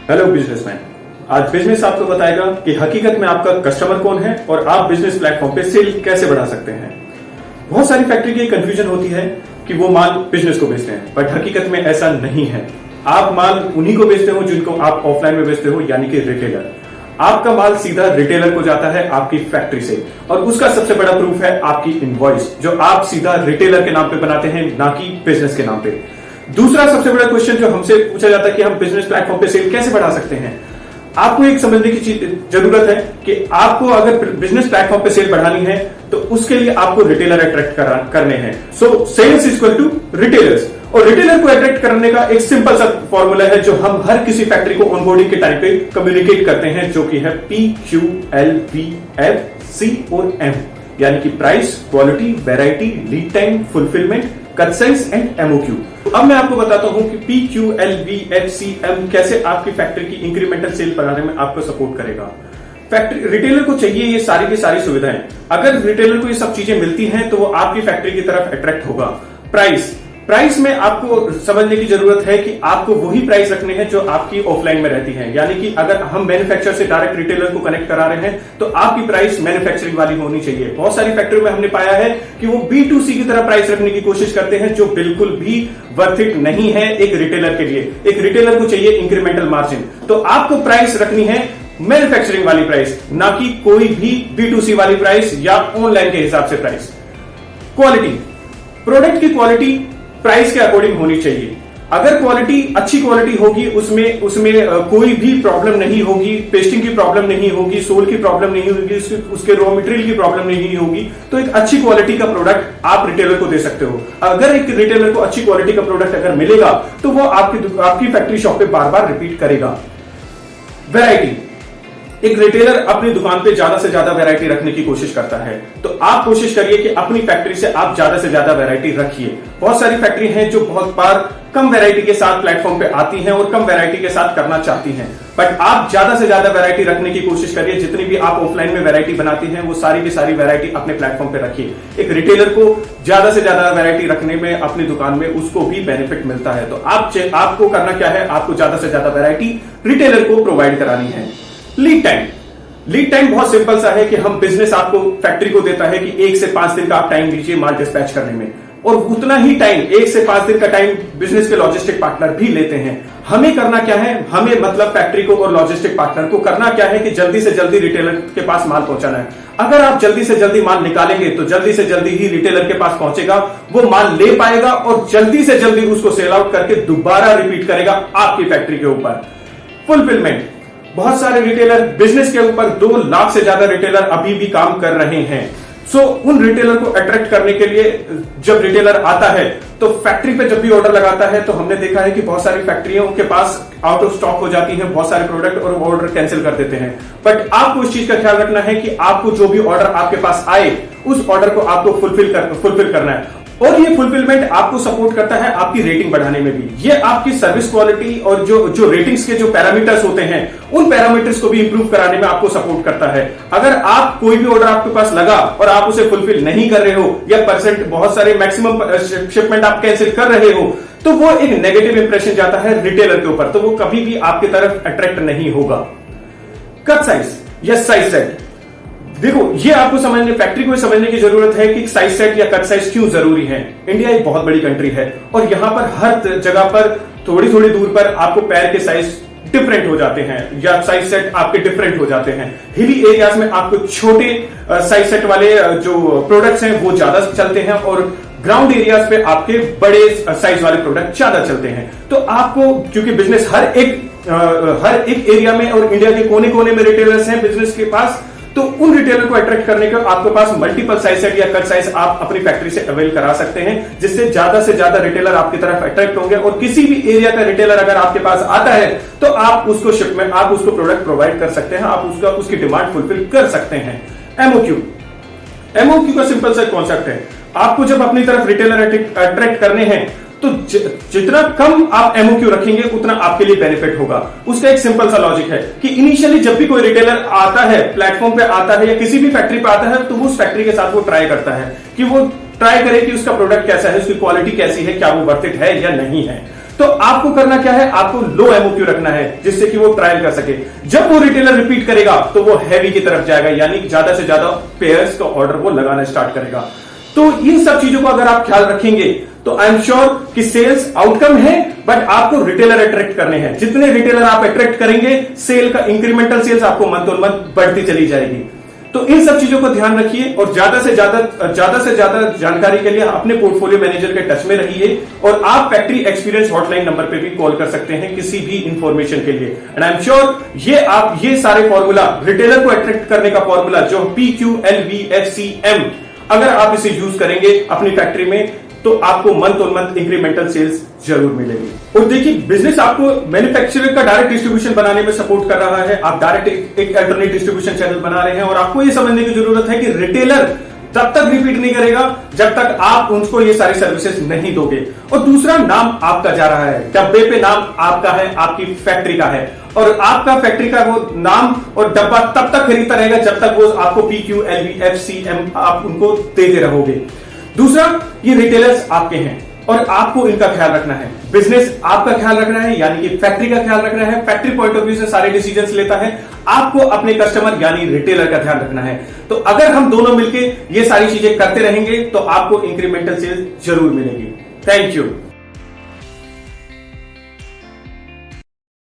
Hello businessman. आज business आपको बताएगा कि हकीकत में आपका कस्टमर कौन है और आप बिजनेस प्लेटफॉर्म पे सेल कैसे बढ़ा सकते हैं। बहुत सारी फैक्ट्री की कंफ्यूजन होती है कि वो माल बिजनेस को बेचते हैं, बट हकीकत में ऐसा नहीं है। आप माल उन्हीं को बेचते हो जिनको आप ऑफलाइन में बेचते हो, यानी कि रिटेलर। आपका माल सीधा रिटेलर को जाता है आपकी फैक्ट्री से, और उसका सबसे बड़ा प्रूफ है आपकी इनवॉइस जो आप सीधा रिटेलर के नाम पे बनाते हैं, ना कि बिजनेस के नाम पे। दूसरा सबसे बड़ा क्वेश्चन जो हमसे पूछा जाता है कि हम बिजनेस प्लेटफॉर्म पे सेल कैसे बढ़ा सकते हैं। आपको एक समझने की जरूरत है कि आपको अगर बिजनेस प्लेटफॉर्म पे सेल बढ़ानी है तो उसके लिए आपको रिटेलर अट्रैक्ट करने हैं। So sales equal to retailers, और रिटेलर को अट्रैक्ट करने का एक सिंपल सा फॉर्मूला है जो हम हर किसी फैक्ट्री को ऑनबोर्डिंग के टाइम पे कम्युनिकेट करते हैं, जो कि है PQLVFC और M, यानी कि price, quality, variety, lead time, fulfilment, cut size and MOQ. अब मैं आपको बताता हूं कि PQLVFCM कैसे आपकी फैक्ट्री की इंक्रीमेंटल सेल बढ़ाने में आपको सपोर्ट करेगा। फैक्ट्री रिटेलर को चाहिए ये सारी की सारी सुविधाएं। अगर रिटेलर को ये सब चीजें मिलती हैं तो वो आपकी फैक्ट्री की तरफ अट्रैक्ट होगा। प्राइस में आपको समझने की जरूरत है कि आपको वही प्राइस रखने हैं जो आपकी ऑफलाइन में रहती है, यानी कि अगर हम मैन्युफैक्चरर से डायरेक्ट रिटेलर को कनेक्ट करा रहे हैं तो आपकी प्राइस मैन्युफैक्चरिंग वाली होनी चाहिए। बहुत सारी फैक्ट्रियों में हमने पाया है कि वो B2C की तरह प्राइस रखने की कोशिश करते हैं, जो बिल्कुल भी वर्थ इट नहीं है एक रिटेलर के लिए। एक रिटेलर को चाहिए इंक्रीमेंटल मार्जिन, तो आपको प्राइस रखनी है मैन्युफैक्चरिंग वाली प्राइस, ना कि कोई भी B2C वाली प्राइस या ऑनलाइन के हिसाब से प्राइस। क्वालिटी, प्रोडक्ट की क्वालिटी प्राइस के अकॉर्डिंग होनी चाहिए। अगर क्वालिटी अच्छी क्वालिटी होगी, उसमें कोई भी प्रॉब्लम नहीं होगी, पेस्टिंग की प्रॉब्लम नहीं होगी, सोल की प्रॉब्लम नहीं होगी, उसके रॉ मटेरियल की प्रॉब्लम नहीं होगी, तो एक अच्छी क्वालिटी का प्रोडक्ट आप रिटेलर को दे सकते हो। अगर एक रिटेलर को अच्छी क्वालिटी का प्रोडक्ट अगर मिलेगा तो वो आपकी फैक्ट्री शॉप पे बार बार रिपीट करेगा। वैरायटी, एक रिटेलर अपनी दुकान पे ज्यादा से ज्यादा वैरायटी रखने की कोशिश करता है, तो आप कोशिश करिए कि अपनी फैक्ट्री से आप ज्यादा से ज्यादा वैरायटी रखिए। बहुत सारी फैक्ट्री हैं जो बहुत बार कम वैरायटी के साथ प्लेटफॉर्म पे आती हैं और कम वैरायटी के साथ करना चाहती हैं, बट आप ज्यादा से ज्यादा वैरायटी रखने की कोशिश करिए। जितनी भी आप ऑफलाइन में वैरायटी बनाती हैं वो सारी की सारी वैरायटी अपने प्लेटफॉर्म पे रखिए। एक रिटेलर को ज्यादा से ज्यादा वैरायटी रखने में अपनी दुकान में उसको भी बेनिफिट मिलता है। तो आपको करना क्या है, आपको ज्यादा से ज्यादा वैरायटी रिटेलर को प्रोवाइड करानी है। लीड टाइम बहुत सिंपल सा है कि हम बिजनेस आपको फैक्ट्री को देता है कि 1 से 5 दिन का आप टाइम दीजिए माल डिस्पैच करने में, और उतना ही टाइम 1 से 5 दिन का टाइम बिजनेस के लॉजिस्टिक पार्टनर भी लेते हैं। हमें करना क्या है, हमें मतलब फैक्ट्री को और लॉजिस्टिक पार्टनर को करना क्या है कि जल्दी से जल्दी रिटेलर के पास माल पहुंचाना है। अगर आप जल्दी से जल्दी माल निकालेंगे तो जल्दी से जल्दी ही रिटेलर के पास पहुंचेगा, वो माल ले पाएगा और जल्दी से जल्दी उसको सेल आउट करके दोबारा रिपीट करेगा आपकी फैक्ट्री के ऊपर। फुलफिलमेंट, बहुत सारे रिटेलर बिजनेस के ऊपर 2 लाख से ज्यादा रिटेलर अभी भी काम कर रहे हैं। सो उन रिटेलर को अट्रैक्ट करने के लिए जब रिटेलर आता है तो फैक्ट्री पे जब भी ऑर्डर लगाता है तो हमने देखा है कि बहुत सारी फैक्ट्रियों के पास आउट ऑफ स्टॉक हो जाती हैं बहुत सारे प्रोडक्ट, और वो ऑर्डर कैंसिल कर देते हैं। बट आपको इस चीज का ख्याल रखना है कि आपको जो भी ऑर्डर आपके पास आए उस ऑर्डर को आपको फुलफिल करना है, और ये फुलफिलमेंट आपको सपोर्ट करता है आपकी रेटिंग बढ़ाने में भी। ये आपकी सर्विस क्वालिटी और जो रेटिंग्स के जो पैरामीटर्स होते हैं उन पैरामीटर्स को भी इंप्रूव कराने में आपको सपोर्ट करता है। अगर आप कोई भी ऑर्डर आपके पास लगा और आप उसे फुलफिल नहीं कर रहे हो, या बहुत सारे मैक्सिमम शिपमेंट आप कैंसिल कर रहे हो, तो वो एक नेगेटिव इंप्रेशन जाता है रिटेलर के ऊपर, तो वो कभी भी आपकी तरफ अट्रैक्ट नहीं होगा। कट साइज या साइज सेट, देखो ये आपको फैक्ट्री को समझने की जरूरत है कि साइज सेट या कट साइज क्यों जरूरी है। इंडिया एक बहुत बड़ी कंट्री है और यहां पर हर जगह पर थोड़ी थोड़ी दूर पर आपको पैर के साइज डिफरेंट हो जाते हैं या साइज सेट आपके डिफरेंट हो जाते हैं। हिली एरियाज में आपको छोटे साइज सेट वाले जो प्रोडक्ट्स हैं वो ज्यादा चलते हैं, और ग्राउंड एरियाज पे आपके बड़े साइज वाले प्रोडक्ट ज्यादा चलते हैं। तो आपको, क्योंकि बिजनेस हर एक एरिया में और इंडिया के कोने कोने में रिटेलर्स हैं बिजनेस के पास, तो उन रिटेलर को अट्रैक्ट करने का आपके पास मल्टीपल साइज सेट या कट साइज आप अपनी फैक्ट्री से अवेल करा सकते हैं, जिससे ज्यादा से ज्यादा रिटेलर आपकी तरफ अट्रैक्ट होंगे। और किसी भी एरिया का रिटेलर अगर आपके पास आता है तो आप उसको शिपमेंट, आप उसको प्रोडक्ट प्रोवाइड कर सकते हैं, आप उसकी डिमांड फुलफिल कर सकते हैं। एमओक्यू का सिंपल सा कॉन्सेप्ट है, आपको जब अपनी तरफ रिटेलर अट्रैक्ट करने हैं तो जितना कम आप एमओक्यू रखेंगे उतना आपके लिए बेनिफिट होगा। उसका एक सिंपल सा लॉजिक है कि इनिशियली जब भी कोई रिटेलर आता है, प्लेटफॉर्म पे आता है या किसी भी फैक्ट्री पे आता है, तो वो उस फैक्ट्री के साथ वो ट्राई करता है कि वो ट्राई करे कि उसका प्रोडक्ट कैसा है, उसकी क्वालिटी कैसी है, क्या वो वर्थ इट है या नहीं है। तो आपको करना क्या है, आपको लो एमओक्यू रखना है जिससे कि वो ट्रायल कर सके। जब वो रिटेलर रिपीट करेगा तो वो हैवी की तरफ जाएगा, यानी ज्यादा से ज्यादा पेयर्स का ऑर्डर वो लगाना स्टार्ट करेगा। तो इन सब चीजों को अगर आप ख्याल रखेंगे तो आई एम श्योर कि सेल्स आउटकम है, बट आपको रिटेलर अट्रैक्ट करने हैं। जितने रिटेलर आप अट्रैक्ट करेंगे, सेल का इंक्रीमेंटल सेल्स आपको मंथ ऑन मंथ बढ़ती चली जाएगी। तो इन सब चीजों को ध्यान रखिए और ज्यादा से ज्यादा जानकारी के लिए अपने पोर्टफोलियो मैनेजर के टच में रहिए और आप फैक्ट्री एक्सपीरियंस हॉटलाइन नंबर पे भी कॉल कर सकते हैं किसी भी इंफॉर्मेशन के लिए। एंड आई एम श्योर ये सारे फॉर्मूला, रिटेलर को अट्रैक्ट करने का फॉर्मूला जो PQLVFCM, अगर आप इसे यूज करेंगे अपनी फैक्ट्री में तो आपको month on month incremental sales जरूर मिलेगी। और देखिए, बिजनेस आपको मैन्युफैक्चरर का डायरेक्ट डिस्ट्रीब्यूशन बनाने में सपोर्ट कर रहा है। आप डायरेक्ट एक अल्टरनेट डिस्ट्रीब्यूशन चैनल बना रहे हैं और आपको ये समझने की जरूरत है कि रिटेलर तब तक रिपीट नहीं करेगा जब तक आप उनको ये सारी सर्विसेज नहीं दोगे। और दूसरा, नाम आपका जा रहा है, डब्बे पे नाम आपका है, आपकी फैक्ट्री का है, और आपका फैक्ट्री का वो नाम और डब्बा तब तक खरीदता रहेगा जब तक वो आपको PQLVFCM आप उनको देते रहोगे। दूसरा, ये रिटेलर्स आपके हैं और आपको इनका ख्याल रखना है। बिजनेस आपका ख्याल रखना है, यानी कि फैक्ट्री का ख्याल रखना है। फैक्ट्री पॉइंट ऑफ व्यू से सारे डिसीजंस लेता है, आपको अपने कस्टमर यानी रिटेलर का ध्यान रखना है। तो अगर हम दोनों मिलकर ये सारी चीजें करते रहेंगे तो आपको इंक्रीमेंटल सेल्स जरूर मिलेगी। Thank you.